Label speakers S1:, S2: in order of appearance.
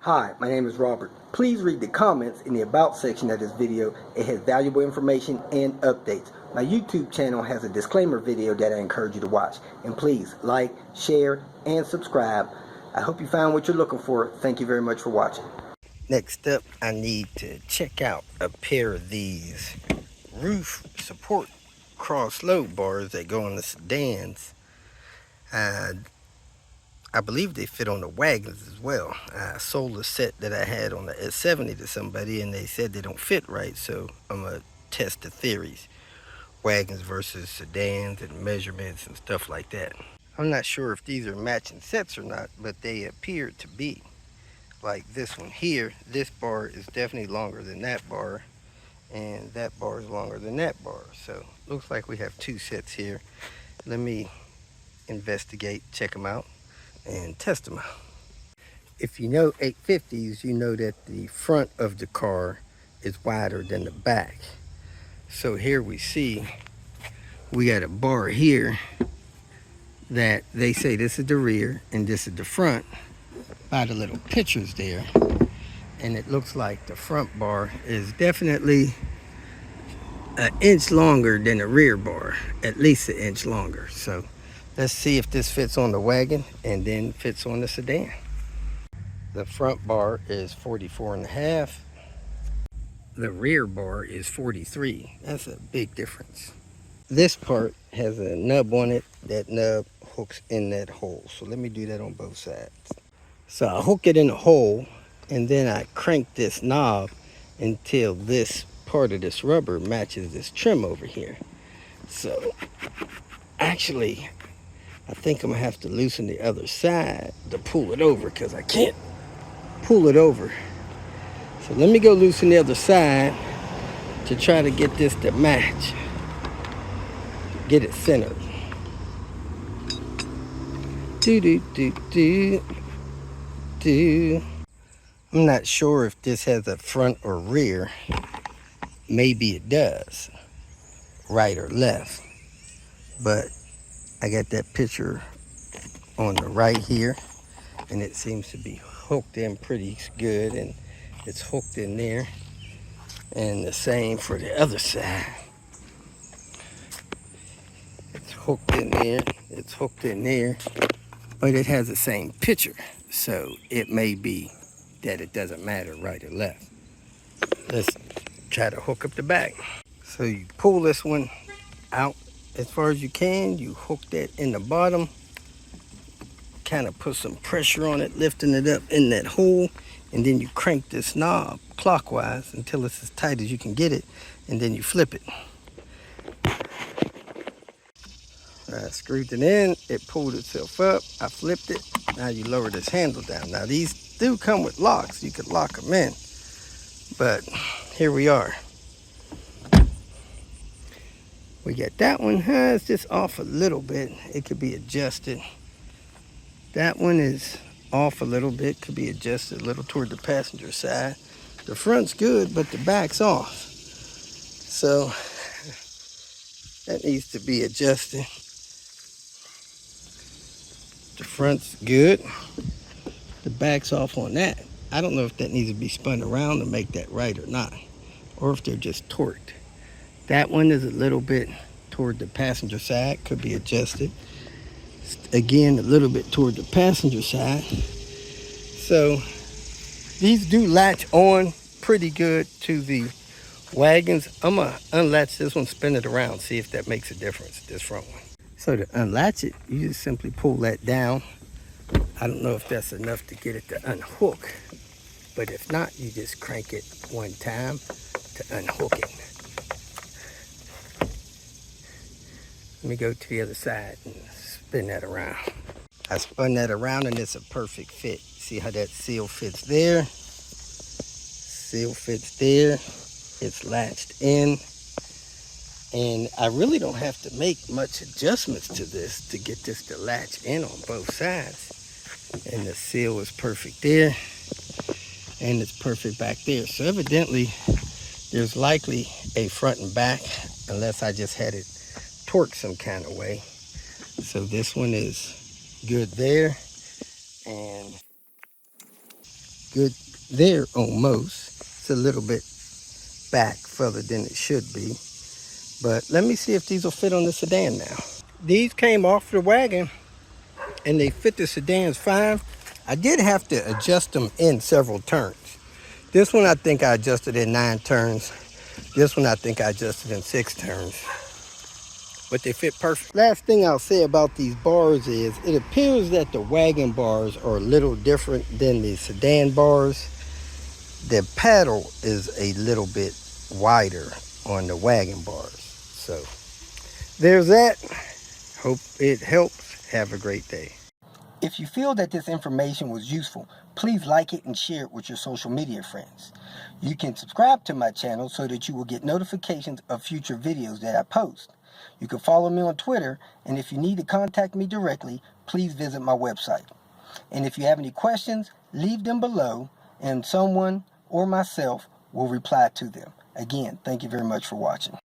S1: Hi, my name is Robert. Please read the comments in the About section of this video. It has valuable information and updates. My YouTube channel has a disclaimer video that I encourage you to watch. And please like, share, and subscribe. I hope you found what you're looking for. Thank you very much for watching. Next up, I need to check out a pair of these roof support cross load bars that go on the sedans. I believe they fit on the wagons as well. I sold a set that I had on the S70 to somebody and they said they don't fit right, so I'm going to test the theories. Wagons versus sedans and measurements and stuff like that. I'm not sure if these are matching sets or not, but they appear to be. Like this one here, this bar is definitely longer than that bar, and that bar is longer than that bar. So looks like we have two sets here. Let me investigate, check them out, and test them out. If you know 850s, you know that the front of the car is wider than the back. So here we see we got a bar here that they say this is the rear and this is the front by the little pictures there. And it looks like the front bar is definitely an inch longer than the rear bar, at least an inch longer. So let's see if this fits on the wagon and then fits on the sedan. The front bar is 44.5. The rear bar is 43. That's a big difference. This part has a nub on it. That nub hooks in that hole. So let me do that on both sides. So I hook it in the hole and then I crank this knob until this part of this rubber matches this trim over here. So actually, I think I'm gonna have to loosen the other side to pull it over because I can't pull it over. So let me go loosen the other side to try to get this to match. Get it centered. I'm not sure if this has a front or rear. Maybe it does, right or left. But I got that picture on the right here, and it seems to be hooked in pretty good, and it's hooked in there. And the same for the other side. It's hooked in there, it's hooked in there, but it has the same picture. So it may be that it doesn't matter right or left. Let's try to hook up the back. So you pull this one out as far as you can. You hook that in the bottom. Kind of put some pressure on it, lifting it up in that hole. And then you crank this knob clockwise until it's as tight as you can get it. And then you flip it. I screwed it in, it pulled itself up, I flipped it. Now you lower this handle down. Now these do come with locks, you could lock them in. But here we are. We got that one, it's just off a little bit. It could be adjusted. That one is off a little bit, could be adjusted a little toward the passenger side. The front's good, but the back's off. So that needs to be adjusted. The front's good. The back's off on that. I don't know if that needs to be spun around to make that right or not, or if they're just torqued. That one is a little bit toward the passenger side, could be adjusted. Again, a little bit toward the passenger side. So these do latch on pretty good to the wagons. I'm gonna unlatch this one, spin it around, see if that makes a difference, this front one. So to unlatch it, you just simply pull that down. I don't know if that's enough to get it to unhook, but if not, you just crank it one time to unhook it. Let me go to the other side and spin that around. I spun that around and it's a perfect fit. See how that seal fits there? Seal fits there. It's latched in. And I really don't have to make much adjustments to this to get this to latch in on both sides. And the seal is perfect there. And it's perfect back there. So evidently, there's likely a front and back, unless I just had it torqued some kind of way. So this one is good there. And good there on most. It's a little bit back further than it should be. But let me see if these will fit on the sedan now. These came off the wagon and they fit the sedans fine. I did have to adjust them in several turns. This one I think I adjusted in 9 turns. This one I think I adjusted in 6 turns. But they fit perfect. Last thing I'll say about these bars is it appears that the wagon bars are a little different than the sedan bars. The paddle is a little bit wider on the wagon bars. So there's that. Hope it helps. Have a great day. If you feel that this information was useful, please like it and share it with your social media friends. You can subscribe to my channel so that you will get notifications of future videos that I post. You can follow me on Twitter, and if you need to contact me directly, please visit my website. And if you have any questions, leave them below, and someone or myself will reply to them. Again, thank you very much for watching.